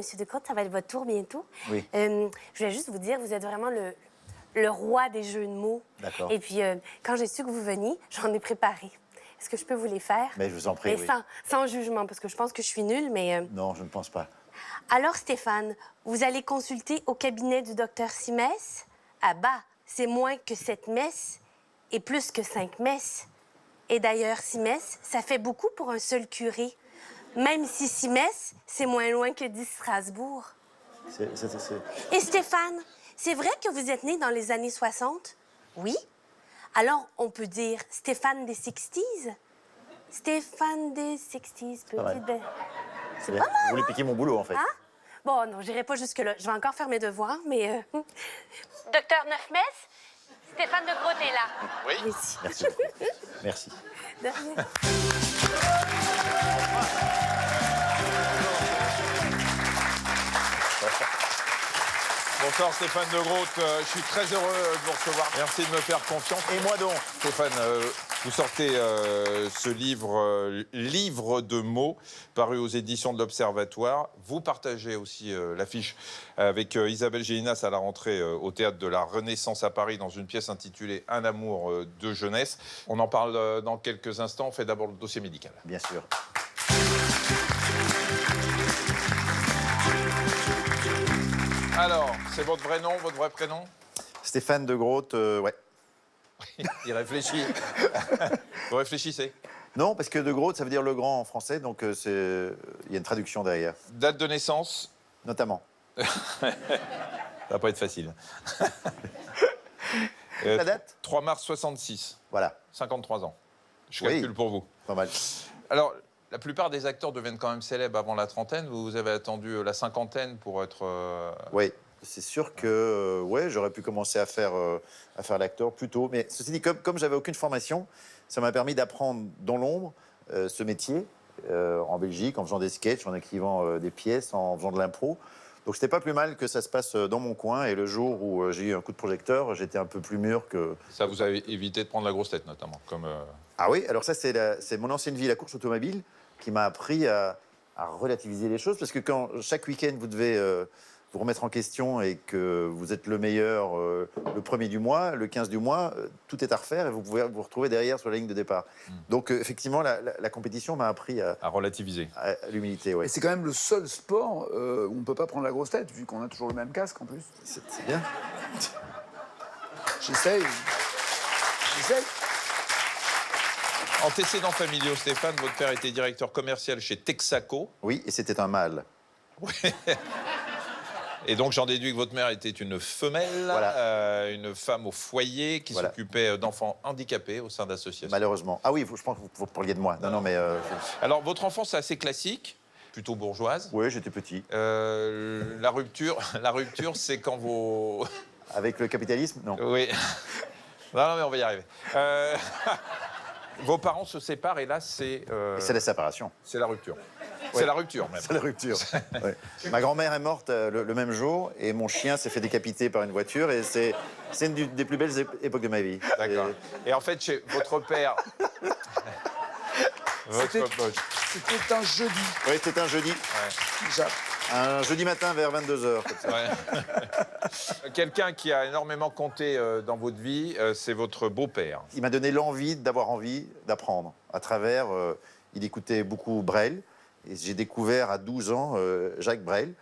Monsieur Decrotte, ça va être votre tour bientôt. Oui. Je voulais juste vous dire, vous êtes vraiment le roi des jeux de mots. D'accord. Et puis, quand j'ai su que vous veniez, j'en ai préparé. Est-ce que je peux vous les faire? Mais je vous en prie, Mais oui. sans jugement, parce que je pense que je suis nulle, mais... Non, je ne pense pas. Alors, Stéphane, vous allez consulter au cabinet du docteur Simès? Ah bah, c'est moins que 7 messes et plus que 5 messes. Et d'ailleurs, 6 messes, ça fait beaucoup pour un seul curé. Même si 6 messes, c'est moins loin que 10 Strasbourg. Et Stéphane, c'est vrai que vous êtes né dans les années 60? Oui. Alors, on peut dire Stéphane des 60s? Stéphane des 60s, pas mal. petite belle. C'est pas Vous mal, voulez piquer mon boulot, en fait. hein? Bon, non, j'irai pas jusque-là. Je vais encore faire mes devoirs, mais... Docteur Neufmess, Stéphane de Groot est là. Oui. Merci. Merci beaucoup. Merci. De rien. Bonsoir Stéphane de Groot, je suis très heureux de vous recevoir. Merci de me faire confiance. Et moi donc. Stéphane, vous sortez ce livre, Livre de mots, paru aux éditions de l'Observatoire. Vous partagez aussi l'affiche avec Isabelle Gélinas à la rentrée au Théâtre de la Renaissance à Paris dans une pièce intitulée Un amour de jeunesse. On en parle dans quelques instants. On fait d'abord le dossier médical. Bien sûr. Alors, c'est votre vrai nom, votre vrai prénom? Stéphane de Groot, ouais. Il réfléchit. Vous réfléchissez? Non, parce que de Groot, ça veut dire le grand en français, donc il y a une traduction derrière. Date de naissance? Notamment. Ça va pas être facile. La date? 3 mars 66, Voilà, 53 ans. Je Oui. calcule pour vous. pas mal. Alors, la plupart des acteurs deviennent quand même célèbres avant la trentaine. Vous avez attendu la cinquantaine pour être... Oui, c'est sûr que ouais, j'aurais pu commencer à faire l'acteur plus tôt. Mais ceci dit, comme j'avais aucune formation, ça m'a permis d'apprendre dans l'ombre ce métier en Belgique, en faisant des sketchs, en écrivant des pièces, en faisant de l'impro. Donc c'était pas plus mal que ça se passe dans mon coin. Et le jour où j'ai eu un coup de projecteur, j'étais un peu plus mûr que... Ça vous a évité de prendre la grosse tête, notamment. Comme, Ah oui, alors ça, c'est mon ancienne vie, la course automobile, qui m'a appris à relativiser les choses. Parce que quand chaque week-end, vous devez vous remettre en question et que vous êtes le meilleur le 1er du mois, le 15 du mois, tout est à refaire et vous pouvez vous retrouver derrière sur la ligne de départ. Donc effectivement, la compétition m'a appris à relativiser. à l'humilité. Ouais. Et c'est quand même le seul sport où on ne peut pas prendre la grosse tête, vu qu'on a toujours le même casque en plus. C'est bien. J'essaye. Antécédents familiaux, Stéphane, votre père était directeur commercial chez Texaco. Oui, et c'était un mâle. Et donc, j'en déduis que votre mère était une femelle, Voilà. une femme au foyer qui Voilà. s'occupait d'enfants handicapés au sein d'associations. Malheureusement. Ah oui, je pense que vous parliez de moi. Non, mais... Alors, votre enfance est assez classique, plutôt bourgeoise. Oui, j'étais petit. La rupture, c'est quand vos... Avec le capitalisme, non. Oui. Non, mais on va y arriver. Vos parents se séparent et là, c'est... C'est la séparation. C'est la rupture. Ouais. C'est la rupture, même. C'est la rupture. Ouais. Ma grand-mère est morte le même jour et mon chien s'est fait décapiter par une voiture et c'est une des plus belles époques de ma vie. D'accord. Et en fait, chez votre père... C'était un jeudi. Oui, c'était un jeudi. Déjà. Un jeudi matin vers 22h. Ouais. Quelqu'un qui a énormément compté dans votre vie, c'est votre beau-père. Il m'a donné l'envie d'avoir envie d'apprendre. À travers, il écoutait beaucoup Brel. Et j'ai découvert à 12 ans Jacques Brel.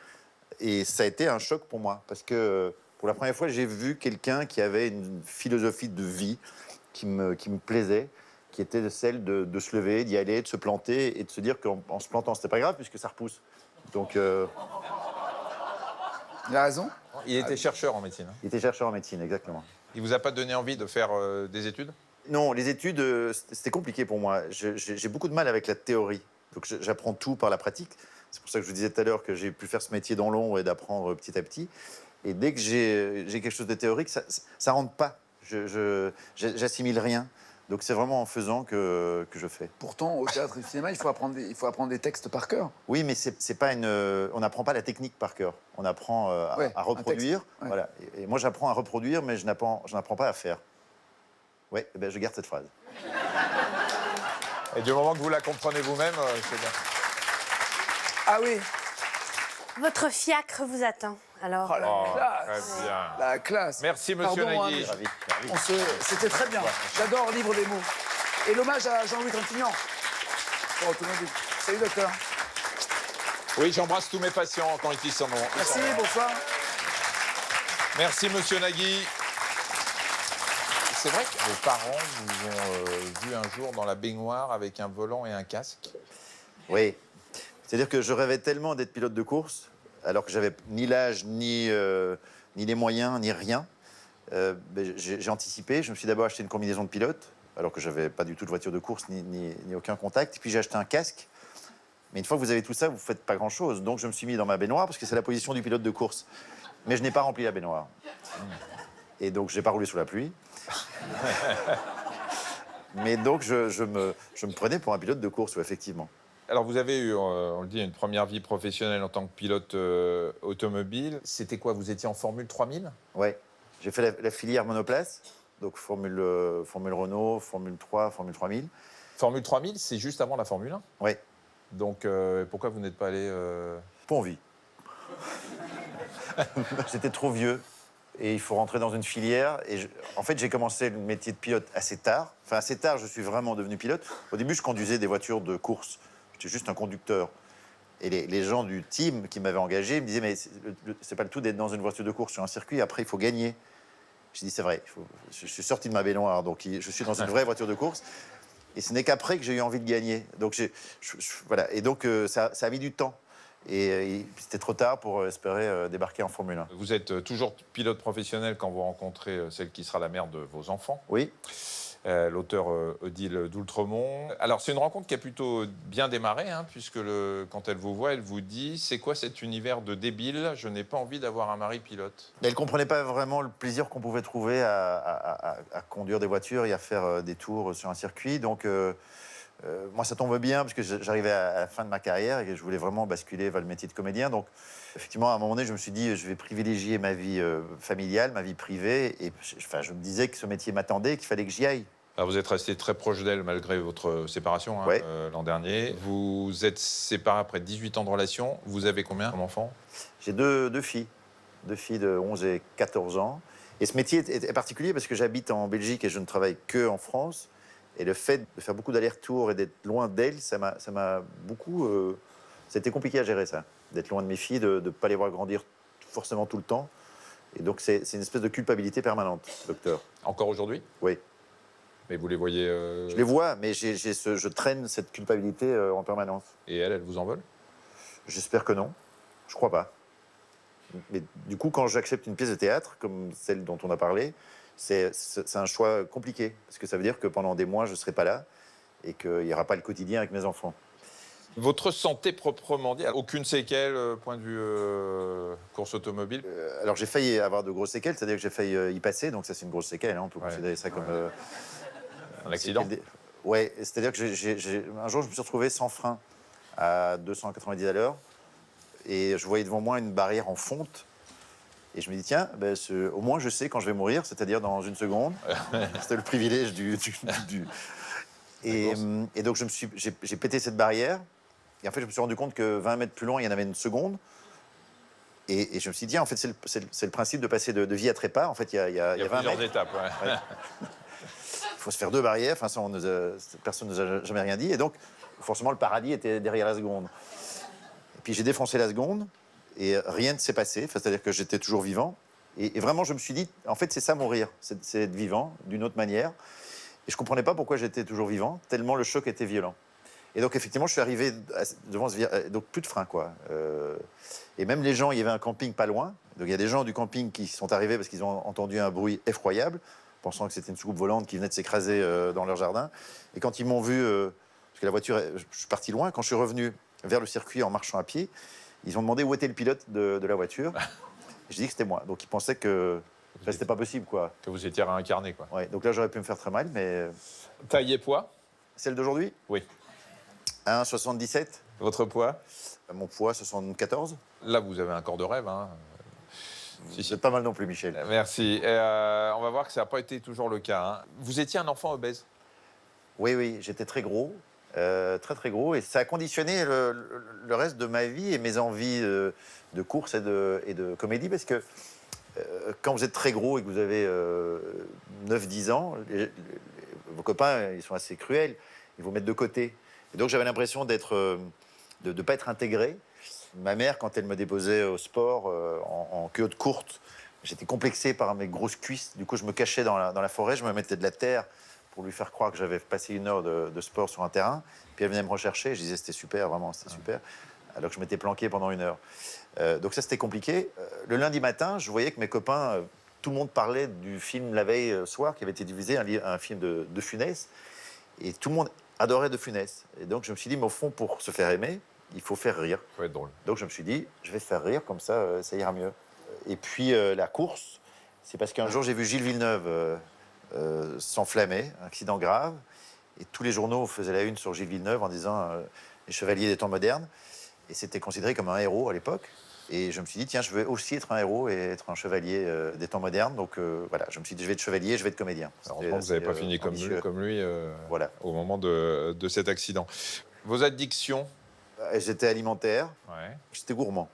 Et ça a été un choc pour moi. Parce que pour la première fois, j'ai vu quelqu'un qui avait une philosophie de vie qui me plaisait, qui était celle de se lever, d'y aller, de se planter et de se dire qu'en se plantant, c'était pas grave puisque ça repousse. Donc, Il a raison. Il était chercheur en médecine. il était chercheur en médecine, exactement. Il vous a pas donné envie de faire des études? Non, les études, c'était compliqué pour moi. J'ai beaucoup de mal avec la théorie. Donc j'apprends tout par la pratique. C'est pour ça que je vous disais tout à l'heure que j'ai pu faire ce métier dans l'ombre et d'apprendre petit à petit. Et dès que j'ai quelque chose de théorique, ça rentre pas. J'assimile rien. Donc c'est vraiment en faisant que je fais. Pourtant, au théâtre et au cinéma, il faut apprendre des textes par cœur. Oui, mais c'est pas on n'apprend pas la technique par cœur. On apprend Ouais, à reproduire. un texte, ouais. Voilà. Et moi, j'apprends à reproduire, mais je n'apprends pas à faire. Oui, je garde cette phrase. Et du moment que vous la comprenez vous-même, c'est bien. Ah oui. Votre fiacre vous attend. Alors, Oh, la Oh, classe. très bien. La classe. Merci, monsieur Pardon, Nagui. hein, C'était très bien. J'adore Livre des mots. Et l'hommage à Jean-Louis Trintignant. Pour Automobile. Salut, docteur. Oui, j'embrasse tous mes patients quand ils s'en vont. Merci, bonsoir. Merci, monsieur Nagui. C'est vrai que vos parents vous ont vu un jour dans la baignoire avec un volant et un casque. Oui. C'est-à-dire que je rêvais tellement d'être pilote de course, alors que j'avais ni l'âge, ni les moyens, ni rien. J'ai anticipé. Je me suis d'abord acheté une combinaison de pilote, alors que j'avais pas du tout de voiture de course, ni aucun contact. Puis j'ai acheté un casque. Mais une fois que vous avez tout ça, vous ne faites pas grand-chose. Donc je me suis mis dans ma baignoire, parce que c'est la position du pilote de course. Mais je n'ai pas rempli la baignoire. Et donc je n'ai pas roulé sous la pluie. Mais donc je me prenais pour un pilote de course, oui, effectivement. Alors, vous avez eu, on le dit, une première vie professionnelle en tant que pilote automobile. C'était quoi? Vous étiez en Formule 3000? Ouais. J'ai fait la filière monoplace, donc Formule Renault, Formule 3, Formule 3000. Formule 3000, c'est juste avant la Formule 1. Oui, Donc, pourquoi vous n'êtes pas allé... pas envie. J'étais trop vieux et il faut rentrer dans une filière. Et en fait, j'ai commencé le métier de pilote assez tard. Enfin, assez tard, je suis vraiment devenu pilote. Au début, je conduisais des voitures de course. J'étais juste un conducteur. Et les gens du team qui m'avaient engagé me disaient, mais c'est pas le tout d'être dans une voiture de course sur un circuit, après il faut gagner. J'ai dit, c'est vrai, je suis sorti de ma baignoire, donc je suis dans une vraie voiture de course. Et ce n'est qu'après que j'ai eu envie de gagner. Donc voilà. Et donc ça a mis du temps. Et c'était trop tard pour espérer débarquer en Formule 1. Vous êtes toujours pilote professionnel quand vous rencontrez celle qui sera la mère de vos enfants. Oui. L'auteur Odile d'Oultremont. Alors, c'est une rencontre qui a plutôt bien démarré, hein, puisque quand elle vous voit, elle vous dit « C'est quoi cet univers de débile? Je n'ai pas envie d'avoir un mari pilote. » Elle ne comprenait pas vraiment le plaisir qu'on pouvait trouver à conduire des voitures et à faire des tours sur un circuit. Donc, moi, ça tombe bien, parce que j'arrivais à la fin de ma carrière et que je voulais vraiment basculer vers le métier de comédien. Donc, effectivement, à un moment donné, je me suis dit, je vais privilégier ma vie familiale, ma vie privée. Et je me disais que ce métier m'attendait, qu'il fallait que j'y aille. Alors, vous êtes resté très proche d'elle malgré votre séparation, hein, Ouais. l'an dernier. Vous êtes séparés après 18 ans de relation. Vous avez combien comme enfants? J'ai deux filles de 11 et 14 ans. Et ce métier est particulier parce que j'habite en Belgique et je ne travaille que en France. Et le fait de faire beaucoup d'allers-retours et d'être loin d'elles, ça m'a beaucoup... C'était compliqué à gérer, ça. D'être loin de mes filles, de ne pas les voir grandir forcément tout le temps. Et donc, c'est une espèce de culpabilité permanente, docteur. Encore aujourd'hui? Oui. Mais vous les voyez... Je les vois, mais je traîne cette culpabilité en permanence. Et elle vous en veulent? J'espère que non. Je crois pas. Mais du coup, quand j'accepte une pièce de théâtre, comme celle dont on a parlé, c'est un choix compliqué. Parce que ça veut dire que pendant des mois, je ne serai pas là et qu'il n'y aura pas le quotidien avec mes enfants. Votre santé proprement dit, aucune séquelle, point de vue course automobile? Alors, j'ai failli avoir de grosses séquelles, c'est-à-dire que j'ai failli y passer, donc ça, c'est une grosse séquelle. Hein, on peut considérer ça comme... Un accident? Ouais, c'est-à-dire que un jour, je me suis retrouvé sans frein à 290 à l'heure. Et je voyais devant moi une barrière en fonte. Et je me dis, tiens, au moins je sais quand je vais mourir, c'est-à-dire dans une seconde. C'était le privilège du... Et donc j'ai pété cette barrière. Et en fait, je me suis rendu compte que 20 mètres plus loin, il y en avait une seconde. Et je me suis dit, en fait, c'est le principe de passer de vie à trépas. En fait, il y a 20 plusieurs mètres. étapes. Ouais. Ouais. Il faut se faire deux barrières. Enfin, ça, personne ne nous a jamais rien dit. Et donc, forcément, le paradis était derrière la seconde. Et puis, j'ai défoncé la seconde. Et rien ne s'est passé. Enfin, c'est-à-dire que j'étais toujours vivant. Et vraiment, je me suis dit, en fait, c'est ça mourir. C'est être vivant d'une autre manière. Et je ne comprenais pas pourquoi j'étais toujours vivant, tellement le choc était violent. Et donc, effectivement, je suis arrivé devant ce virage. Donc, plus de frein, quoi. Et même les gens, il y avait un camping pas loin. Donc, il y a des gens du camping qui sont arrivés parce qu'ils ont entendu un bruit effroyable, pensant que c'était une soucoupe volante qui venait de s'écraser dans leur jardin. Et quand ils m'ont vu, parce que la voiture, je suis parti loin, quand je suis revenu vers le circuit en marchant à pied, ils ont demandé où était le pilote de la voiture. J'ai dit que c'était moi. Donc, ils pensaient que c'était pas possible, quoi. Que vous étiez réincarné, quoi. Ouais, donc là, j'aurais pu me faire très mal, mais... Taille et poids? Celle d'aujourd'hui? Oui. 1,77. Votre poids? Mon poids, 74. Là, vous avez un corps de rêve, hein. C'est pas mal non plus, Michel. Merci. On va voir que ça n'a pas été toujours le cas, hein. Vous étiez un enfant obèse? Oui, j'étais très gros. très très gros. Et ça a conditionné le reste de ma vie et mes envies de course et de comédie, parce que quand vous êtes très gros et que vous avez 9-10 ans, vos copains, ils sont assez cruels, ils vous mettent de côté. Et donc j'avais l'impression de ne pas être intégré. Ma mère, quand elle me déposait au sport en culotte courte, j'étais complexé par mes grosses cuisses. Du coup, je me cachais dans la forêt, je me mettais de la terre pour lui faire croire que j'avais passé 1 heure de sport sur un terrain. Puis elle venait me rechercher, je disais c'était super, vraiment, c'était super. Alors que je m'étais planqué pendant 1 heure. Donc ça, c'était compliqué. Le lundi matin, je voyais que mes copains, tout le monde parlait du film la veille soir qui avait été diffusé, un film de Funès. Et tout le monde adorait De Funès. Et donc je me suis dit, mais au fond, pour se faire aimer, il faut faire rire. Ça va être drôle. Donc je me suis dit, je vais faire rire, comme ça, ça ira mieux. Et puis la course, c'est parce qu'un jour, j'ai vu Gilles Villeneuve s'enflammer, accident grave. Et tous les journaux faisaient la une sur Gilles Villeneuve en disant les chevaliers des temps modernes. Et c'était considéré comme un héros à l'époque. Et je me suis dit, tiens, je veux aussi être un héros et être un chevalier des temps modernes. Donc voilà, je me suis dit, je vais être chevalier, je vais être comédien. Heureusement que vous n'avez pas fini comme lui voilà. au moment de cet accident. Vos addictions? J'étais alimentaire, Ouais. j'étais gourmand.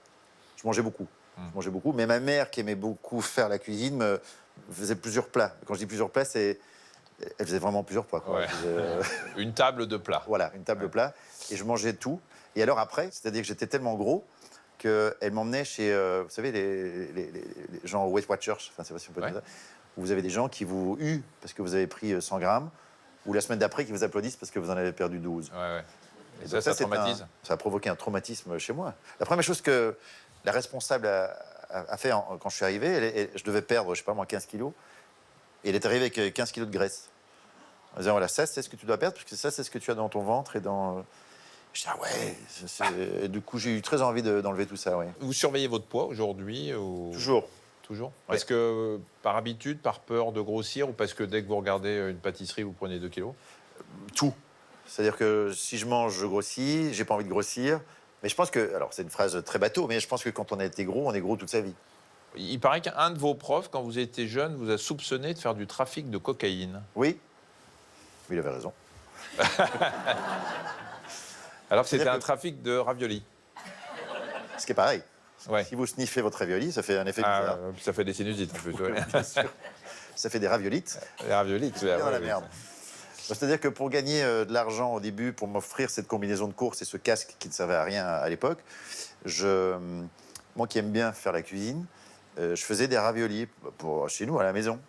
Je mangeais beaucoup. Je mangeais beaucoup. Mais ma mère, qui aimait beaucoup faire la cuisine, me faisait plusieurs plats. Quand je dis plusieurs plats, c'est... Elle faisait vraiment plusieurs plats, quoi. Ouais. Elle faisait, Une table de plats. voilà, une table de plats. Et je mangeais tout. Et alors après, c'est-à-dire que j'étais tellement gros qu'elle m'emmenait chez, vous savez, les gens Weight Watchers, enfin, c'est pas si on peut dire ça, où vous avez des gens qui vous huent parce que vous avez pris 100 grammes, ou la semaine d'après qui vous applaudissent parce que vous en avez perdu 12. Ouais, ouais. Et Donc ça c'est traumatise? ça a provoqué un traumatisme chez moi. La première chose que la responsable a fait quand je suis arrivé, je devais perdre, je sais pas moi, 15 kilos, et elle est arrivée avec 15 kilos de graisse. En disant, voilà, ça, c'est ce que tu dois perdre, parce que ça, c'est ce que tu as dans ton ventre et dans... Je dis, ah ouais. Et du coup, j'ai eu très envie d'enlever tout ça, oui. Vous surveillez votre poids aujourd'hui Toujours. Toujours. Parce que par habitude, par peur de grossir, ou parce que dès que vous regardez une pâtisserie, vous prenez 2 kilos? Tout. C'est-à-dire que si je mange, je grossis, j'ai pas envie de grossir. Mais je pense que, alors c'est une phrase très bateau, mais je pense que quand on a été gros, on est gros toute sa vie. Il paraît qu'un de vos profs, quand vous étiez jeune, vous a soupçonné de faire du trafic de cocaïne. Oui. Mais il avait raison. Alors que c'était C'est-à-dire un trafic de raviolis. Ce qui est pareil. Ouais. Si vous sniffez votre ravioli, ça fait un effet Ah, bizarre. ça fait des sinusites en plus. Ouais. Bien sûr. Ça fait des raviolites. Les raviolis, tu Dans la merde. C'est-à-dire que pour gagner de l'argent au début, pour m'offrir cette combinaison de course et ce casque qui ne servait à rien à l'époque, moi qui aime bien faire la cuisine, je faisais des raviolis chez nous, à la maison.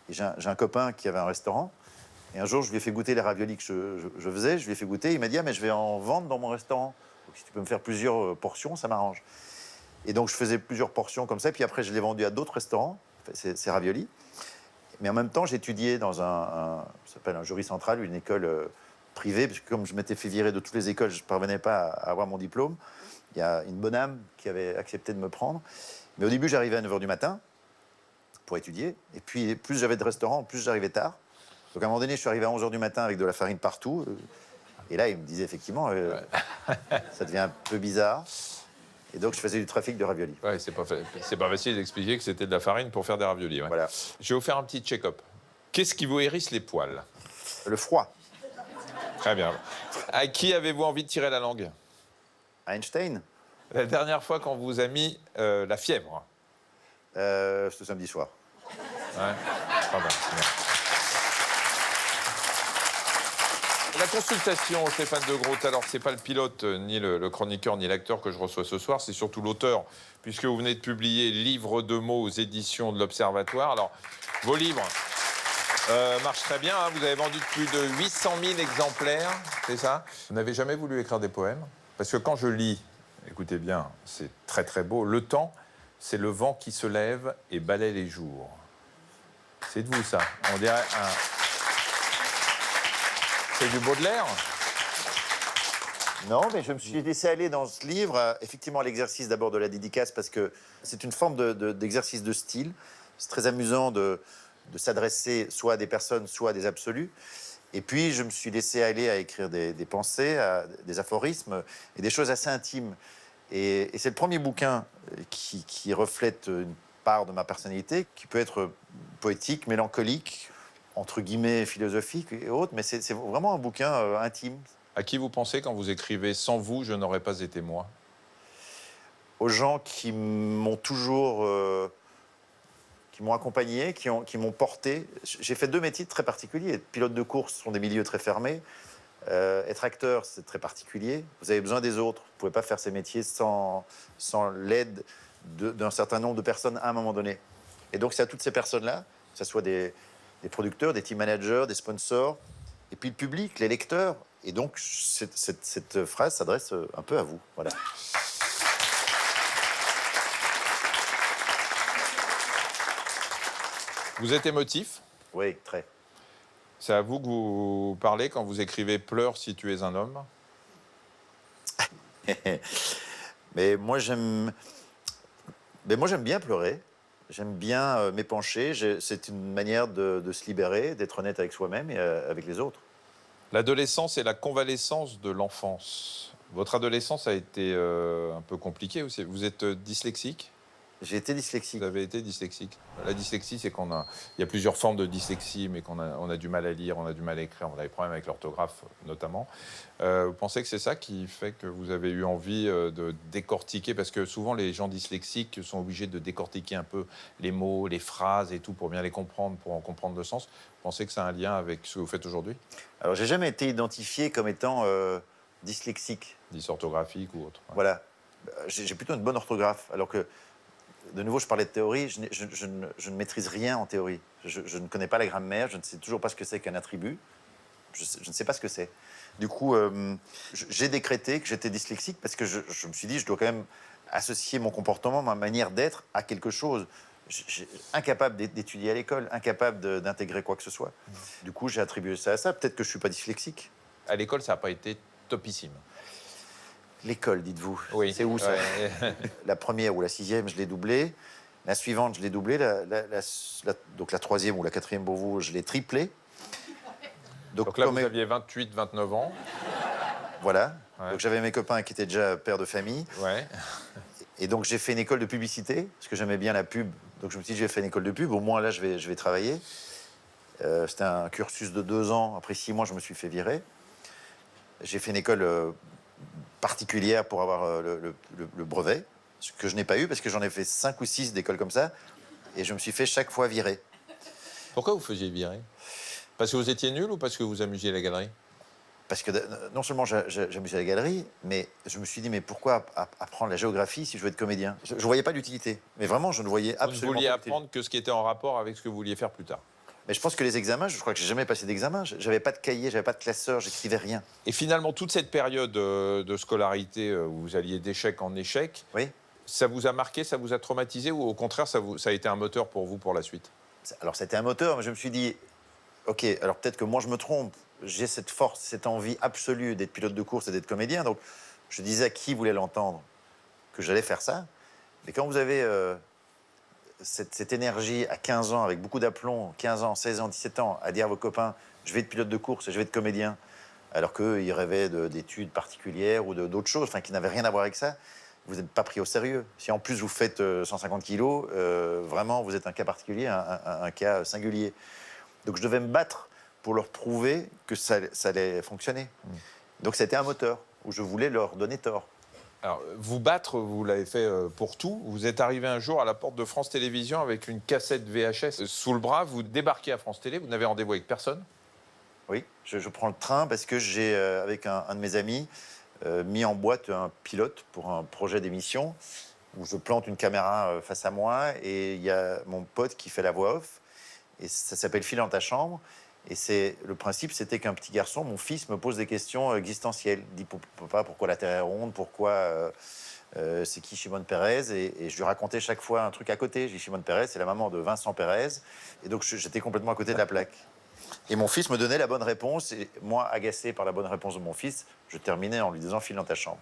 Et j'ai un copain qui avait un restaurant. Et un jour, je lui ai fait goûter les raviolis que je faisais. Je lui ai fait goûter. Il m'a dit, ah, mais je vais en vendre dans mon restaurant. Donc, si tu peux me faire plusieurs portions, ça m'arrange. Et donc, je faisais plusieurs portions comme ça. Et puis après, je les vendus à d'autres restaurants, ces raviolis. Mais en même temps, j'étudiais dans ça s'appelle un jury central, une école privée, parce que comme je m'étais fait virer de toutes les écoles, je ne parvenais pas à avoir mon diplôme. Il y a une bonne âme qui avait accepté de me prendre. Mais au début, j'arrivais à 9 h du matin pour étudier. Et puis, plus j'avais de restaurants, plus j'arrivais tard. Donc, à un moment donné, je suis arrivé à 11 h du matin avec de la farine partout. Et là, il me disait effectivement, ça devient un peu bizarre. Et donc, je faisais du trafic de raviolis. Ouais, c'est pas facile d'expliquer que c'était de la farine pour faire des raviolis. Ouais. Voilà. Je vais vous faire un petit check-up. Qu'est-ce qui vous hérisse les poils? Le froid. Très bien. À qui avez-vous envie de tirer la langue? Einstein, La dernière fois qu'on vous a mis la fièvre? ce samedi soir. Ouais. Pardon. La consultation, Stéphane De Groot, alors c'est pas le pilote, ni le chroniqueur, ni l'acteur que je reçois ce soir, c'est surtout l'auteur, puisque vous venez de publier Livre de mots aux éditions de l'Observatoire. Alors, vos livres marchent très bien, hein, vous avez vendu plus de 800 000 exemplaires, c'est ça? Vous n'avez jamais voulu écrire des poèmes? Parce que quand je lis, écoutez bien, c'est très très beau, le temps, c'est le vent qui se lève et balaie les jours. C'est de vous ça, on dirait un... C'est du Baudelaire? Non, mais je me suis laissé aller dans ce livre, effectivement, à l'exercice d'abord de la dédicace, parce que c'est une forme d'exercice de style. C'est très amusant de s'adresser soit à des personnes, soit à des absolus. Et puis, je me suis laissé aller à écrire des pensées, des aphorismes et des choses assez intimes. Et c'est le premier bouquin qui reflète une part de ma personnalité, qui peut être poétique, mélancolique, entre guillemets philosophique et autres, mais c'est vraiment un bouquin intime. À qui vous pensez quand vous écrivez « Sans vous, je n'aurais pas été moi » ? Aux gens qui m'ont toujours... qui m'ont accompagné, qui m'ont porté. J'ai fait 2 métiers très particuliers. Être pilote de course, ce sont des milieux très fermés. Être acteur, c'est très particulier. Vous avez besoin des autres. Vous ne pouvez pas faire ces métiers sans l'aide d'un certain nombre de personnes à un moment donné. Et donc, c'est à toutes ces personnes-là, que ce soit des producteurs, des team managers, des sponsors, et puis le public, les lecteurs. Et donc, cette phrase s'adresse un peu à vous. Voilà. Vous êtes émotif ? Oui, très. C'est à vous que vous parlez quand vous écrivez « Pleure si tu es un homme » ? Mais moi, j'aime bien pleurer. J'aime bien m'épancher. C'est une manière de se libérer, d'être honnête avec soi-même et avec les autres. L'adolescence et la convalescence de l'enfance. Votre adolescence a été un peu compliquée aussi. Vous êtes dyslexique ? J'ai été dyslexique. Vous avez été dyslexique. La dyslexie, c'est il y a plusieurs formes de dyslexie, mais on a du mal à lire, on a du mal à écrire, on a des problèmes avec l'orthographe notamment. Vous pensez que c'est ça qui fait que vous avez eu envie de décortiquer, parce que souvent les gens dyslexiques sont obligés de décortiquer un peu les mots, les phrases et tout pour bien les comprendre, pour en comprendre le sens. Vous pensez que ça a un lien avec ce que vous faites aujourd'hui ? Alors, j'ai jamais été identifié comme étant dyslexique. Dysorthographique ou autre. Ouais. Voilà. J'ai plutôt une bonne orthographe, alors que de nouveau, je parlais de théorie, je ne maîtrise rien en théorie. Je ne connais pas la grammaire, je ne sais toujours pas ce que c'est qu'un attribut. Je ne sais pas ce que c'est. Du coup, j'ai décrété que j'étais dyslexique parce que je me suis dit, je dois quand même associer mon comportement, ma manière d'être à quelque chose. Incapable d'étudier à l'école, incapable d'intégrer quoi que ce soit. Du coup, j'ai attribué ça à ça. Peut-être que je ne suis pas dyslexique. À l'école, ça n'a pas été topissime. L'école, dites-vous. Oui. C'est où ça? Ouais. La première ou la 6e, je l'ai doublée. La suivante, je l'ai doublée. Donc la 3e ou la 4e pour vous, je l'ai triplée. Donc là, vous aviez 28, 29 ans. Voilà. Ouais. Donc j'avais mes copains qui étaient déjà pères de famille. Ouais. Et donc j'ai fait une école de publicité, parce que j'aimais bien la pub. Donc je me suis dit, j'ai fait une école de pub, au moins là, je vais travailler. C'était un cursus de 2 ans. Après 6 mois, je me suis fait virer. J'ai fait une école particulière pour avoir le brevet, ce que je n'ai pas eu, parce que j'en ai fait 5 ou 6 d'écoles comme ça. Et je me suis fait chaque fois virer. Pourquoi vous faisiez virer? Parce que vous étiez nul ou parce que vous amusiez la galerie? Parce que non seulement j'amusais la galerie, mais je me suis dit, mais pourquoi apprendre la géographie si je veux être comédien? Je ne voyais pas d'utilité. Mais vraiment, je ne voyais absolument pas. Vous vouliez apprendre que ce qui était en rapport avec ce que vous vouliez faire plus tard. Mais je pense que les examens, je crois que j'ai jamais passé d'examen. J'avais pas de cahier, j'avais pas de classeur, j'écrivais rien. Et finalement, toute cette période de scolarité où vous alliez d'échec en échec, Oui. ça vous a marqué, ça vous a traumatisé ou au contraire, ça a été un moteur pour vous pour la suite? Alors, c'était un moteur, mais je me suis dit, OK, alors peut-être que moi, je me trompe. J'ai cette force, cette envie absolue d'être pilote de course et d'être comédien. Donc, je disais à qui voulait l'entendre que j'allais faire ça. Mais quand vous avez cette énergie à 15 ans, avec beaucoup d'aplomb, 15 ans, 16 ans, 17 ans, à dire à vos copains, je vais être pilote de course et je vais être comédien, alors qu'eux, ils rêvaient d'études particulières ou d'autres choses, enfin, qui n'avaient rien à voir avec ça, vous n'êtes pas pris au sérieux. Si en plus vous faites 150 kilos, vraiment, vous êtes un cas particulier, un cas singulier. Donc je devais me battre pour leur prouver que ça allait fonctionner. Donc c'était un moteur où je voulais leur donner tort. Alors, vous battre, vous l'avez fait pour tout. Vous êtes arrivé un jour à la porte de France Télévisions avec une cassette VHS sous le bras. Vous débarquez à France Télé, vous n'avez rendez-vous avec personne. Oui, je prends le train parce que j'ai, avec un de mes amis, mis en boîte un pilote pour un projet d'émission où je plante une caméra face à moi et il y a mon pote qui fait la voix off. Et ça s'appelle File dans ta chambre. Et le principe, c'était qu'un petit garçon, mon fils, me pose des questions existentielles. Il dit, papa, pourquoi la Terre est ronde? Pourquoi c'est qui Shimon Peres? Et je lui racontais chaque fois un truc à côté. Je dis, Shimon Peres, c'est la maman de Vincent Perez. Et donc, j'étais complètement à côté de la plaque. Et mon fils me donnait la bonne réponse. Et moi, agacé par la bonne réponse de mon fils, je terminais en lui disant, file dans ta chambre.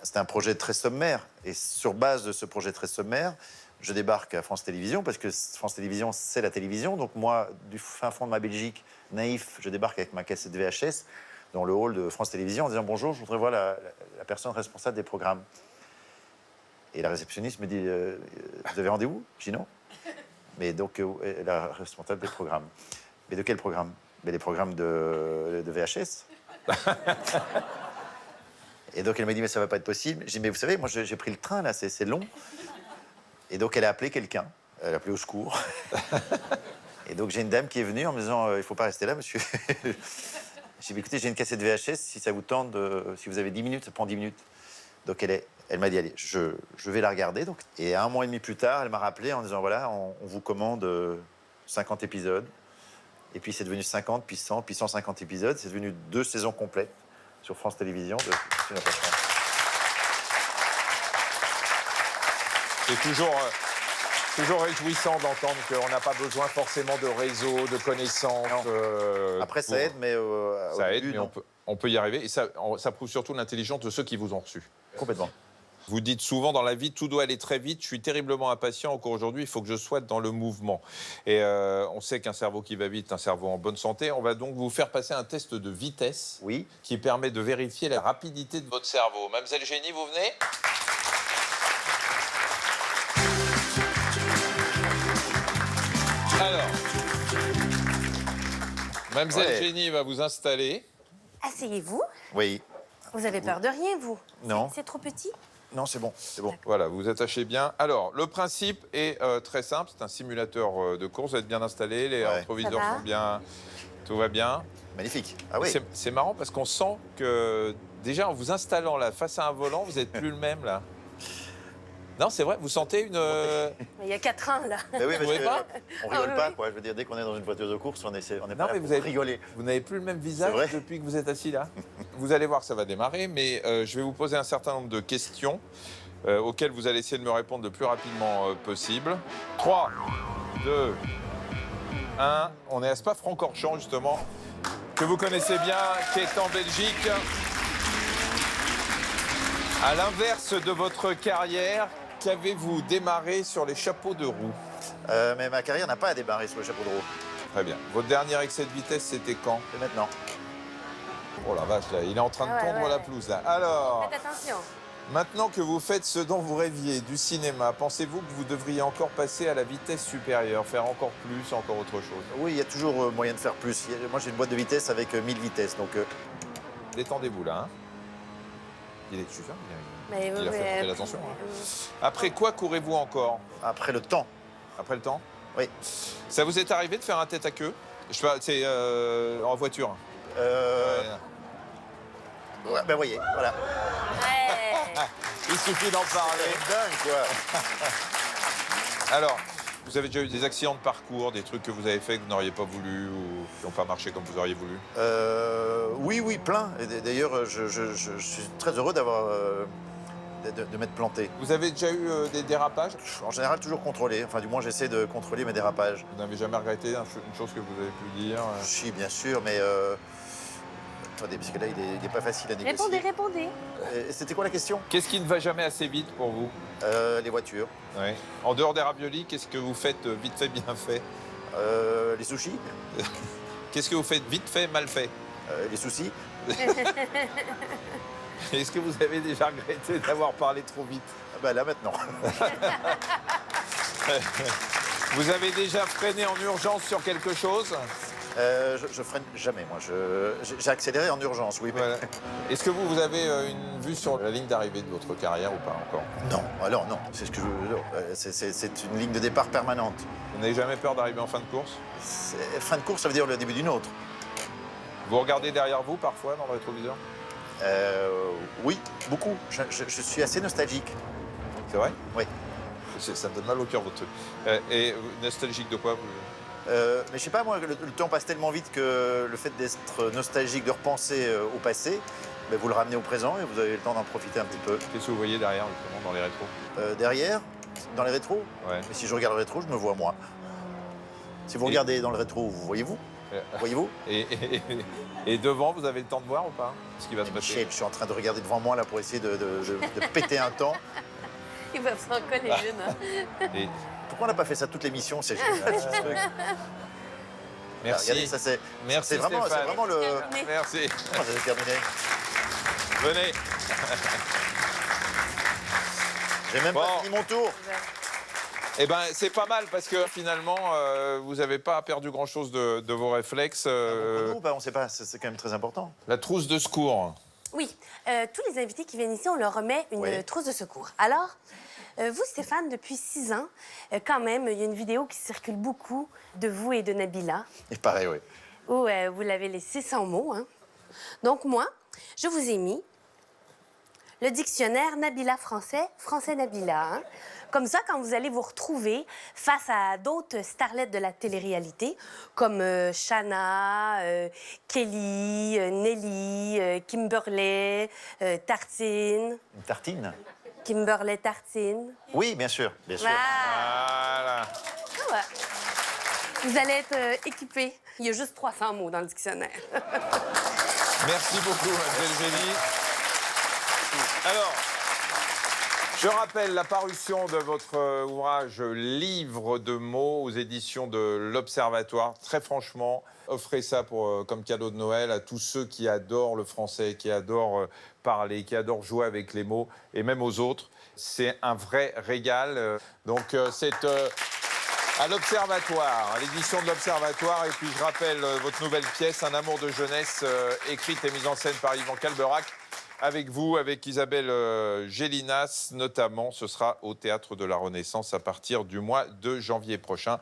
C'était un projet très sommaire. Et sur base de ce projet très sommaire, je débarque à France Télévisions, parce que France Télévisions, c'est la télévision. Donc moi, du fin fond de ma Belgique, naïf, je débarque avec ma cassette VHS dans le hall de France Télévisions en disant « Bonjour, je voudrais voir la personne responsable des programmes ». Et la réceptionniste me dit « Vous avez rendez-vous ?» Je dis « Non ». Mais donc, la responsable des programmes. Mais de quel programme? Mais les programmes de VHS. Et donc, elle m'a dit, mais ça va pas être possible. J'ai dit, mais vous savez, moi, j'ai pris le train, là, c'est long. Et donc, elle a appelé quelqu'un. Elle a appelé au secours. Et donc, j'ai une dame qui est venue en me disant, il faut pas rester là, monsieur. J'ai dit, écoutez, j'ai une cassette VHS, si ça vous tente, si vous avez 10 minutes, ça prend 10 minutes. Donc, elle m'a dit, allez, je vais la regarder. Donc. Et 1 mois et demi plus tard, elle m'a rappelé en disant, voilà, on vous commande 50 épisodes. Et puis, c'est devenu 50, puis 100, puis 150 épisodes. C'est devenu 2 saisons complètes sur France Télévisions. C'est toujours réjouissant d'entendre qu'on n'a pas besoin forcément de réseau, de connaissances. Après, ça aide, mais ça au aide, début, mais non. on peut y arriver. Et ça prouve surtout l'intelligence de ceux qui vous ont reçu. Complètement. Vous dites souvent dans la vie, tout doit aller très vite. Je suis terriblement impatient. Encore aujourd'hui, il faut que je sois dans le mouvement. Et on sait qu'un cerveau qui va vite, un cerveau en bonne santé. On va donc vous faire passer un test de vitesse Oui. qui permet de vérifier la rapidité de votre cerveau. Mademoiselle Génie, vous venez ? Alors, Mademoiselle Ouais. Génie va vous installer. Asseyez-vous. Oui. Vous avez peur de rien, vous? Non. C'est trop petit? Non, c'est bon, c'est bon. Voilà, vous vous attachez bien. Alors, le principe est très simple. C'est un simulateur de course. Vous êtes bien installé. Les Ouais. rétroviseurs Ça va sont bien. Tout va bien. Magnifique. Ah oui. C'est marrant parce qu'on sent que, déjà, en vous installant là, face à un volant, vous n'êtes plus le même, là. Non, c'est vrai, vous sentez une... Mais il y a 4 ans, là. Mais oui, parce trouvez que, pas on rigole Ah oui, pas, oui. quoi. Je veux dire, dès qu'on est dans une voiture de course, on est Non, pas là mais pour vous avez rigoler. Vous n'avez plus le même visage C'est vrai depuis que vous êtes assis là. Vous allez voir, ça va démarrer, mais je vais vous poser un certain nombre de questions auxquelles vous allez essayer de me répondre le plus rapidement possible. 3, 2, 1. On est à Spa-Francorchamps, justement, que vous connaissez bien, qui est en Belgique. À l'inverse de votre carrière, qu'avez-vous démarré sur les chapeaux de roue? Mais ma carrière n'a pas à démarrer sur le chapeau de roue. Très bien. Votre dernier excès de vitesse, c'était quand? C'est maintenant. Oh la vache, là, il est en train de Ah ouais, tondre ouais. la pelouse, là. Alors, Faites attention. maintenant que vous faites ce dont vous rêviez, du cinéma, pensez-vous que vous devriez encore passer à la vitesse supérieure, faire encore plus, encore autre chose? Oui, il y a toujours moyen de faire plus. Moi, j'ai une boîte de vitesse avec 1000 vitesses, donc Détendez-vous là. Hein. Il est super, Mais, il a fait porter l'attention. Hein. Après quoi courez-vous encore? après le temps. Après le temps? Oui. Ça vous est arrivé de faire un tête à queue? Je sais pas, c'est en voiture. Ouais, ben voyez, voilà. Ouais. Il suffit d'en parler. C'est dingue, quoi. Alors, vous avez déjà eu des accidents de parcours, des trucs que vous avez fait que vous n'auriez pas voulu ou qui n'ont pas marché comme vous auriez voulu? Oui, plein. Et d'ailleurs, je suis très heureux d'avoir de m'être planté. Vous avez déjà eu des dérapages? En général, toujours contrôlé. Enfin, du moins, j'essaie de contrôler mes dérapages. Vous n'avez jamais regretté une chose que vous avez pu dire? Si, bien sûr, mais attendez, parce que là, il est pas facile à négocier. Répondez. C'était quoi la question? Qu'est-ce qui ne va jamais assez vite pour vous? Les voitures. Ouais. En dehors des raviolis, qu'est-ce que vous faites vite fait, bien fait? Les sushis. Qu'est-ce que vous faites vite fait, mal fait? Les soucis. Est-ce que vous avez déjà regretté d'avoir parlé trop vite? Ah bah là, maintenant. Vous avez déjà freiné en urgence sur quelque chose? Je freine jamais, moi. J'ai accéléré en urgence, oui. Mais... Voilà. Est-ce que vous avez une vue sur la ligne d'arrivée de votre carrière ou pas encore? Non, alors non. C'est ce que c'est une ligne de départ permanente. Vous n'avez jamais peur d'arriver en fin de course? Fin de course, ça veut dire le début d'une autre. Vous regardez derrière vous parfois dans le rétroviseur? Oui, beaucoup. Je suis assez nostalgique. C'est vrai? Oui. Ça me donne mal au cœur, votre truc. Et nostalgique de quoi vous... Mais je sais pas, moi, le temps passe tellement vite que le fait d'être nostalgique, de repenser au passé, ben, vous le ramenez au présent et vous avez le temps d'en profiter un petit peu. Qu'est-ce que vous voyez derrière, justement, dans les rétros? Derrière, dans les rétros, Ouais. mais si je regarde le rétro, je me vois moi. Si vous regardez dans le rétro, vous voyez-vous? Voyez-vous? Et devant, vous avez le temps de voir ou pas ce qui va se passer? Michel, je suis en train de regarder devant moi là pour essayer de péter un temps. Il va s'en coller une. Hein. Et- Pourquoi on n'a pas fait ça toute l'émission? C'est génial, ce truc. Merci. Regardez, ça c'est Merci, vraiment Stéphane. le... Terminé. Merci. Oh, ça c'est terminé. Venez. J'ai même Bon. pas fini mon tour. Eh ben, c'est pas mal parce que finalement, vous n'avez pas perdu grand-chose de vos réflexes. Nous, on ne sait pas, c'est quand même très important. La trousse de secours. Oui, tous les invités qui viennent ici, on leur remet une Oui. trousse de secours. Alors, vous, Stéphane, depuis 6 ans, quand même, il y a une vidéo qui circule beaucoup de vous et de Nabila, Et pareil, oui. où vous l'avez laissé sans mots. Hein. Donc, moi, je vous ai mis le dictionnaire Nabila français, français Nabila. Hein. Comme ça, quand vous allez vous retrouver face à d'autres starlettes de la télé-réalité, comme Shanna, Kelly, Nelly, Kimberley, Tartine, Une tartine. Kimberley Tartine. Oui, bien sûr, bien sûr. Voilà. Ah ouais. Vous allez être équipés. Il y a juste 300 mots dans le dictionnaire. Merci beaucoup, Mademoiselle Génie. Alors, je rappelle la parution de votre ouvrage Livre de mots aux éditions de l'Observatoire. Très franchement, offrez ça comme cadeau de Noël à tous ceux qui adorent le français, qui adorent parler, qui adorent jouer avec les mots, et même aux autres. C'est un vrai régal. Donc, c'est à l'Observatoire, à l'édition de l'Observatoire. Et puis, je rappelle votre nouvelle pièce, Un amour de jeunesse, écrite et mise en scène par Yvan Calberac. Avec vous, avec Isabelle Gélinas, notamment. Ce sera au Théâtre de la Renaissance à partir du mois de janvier prochain.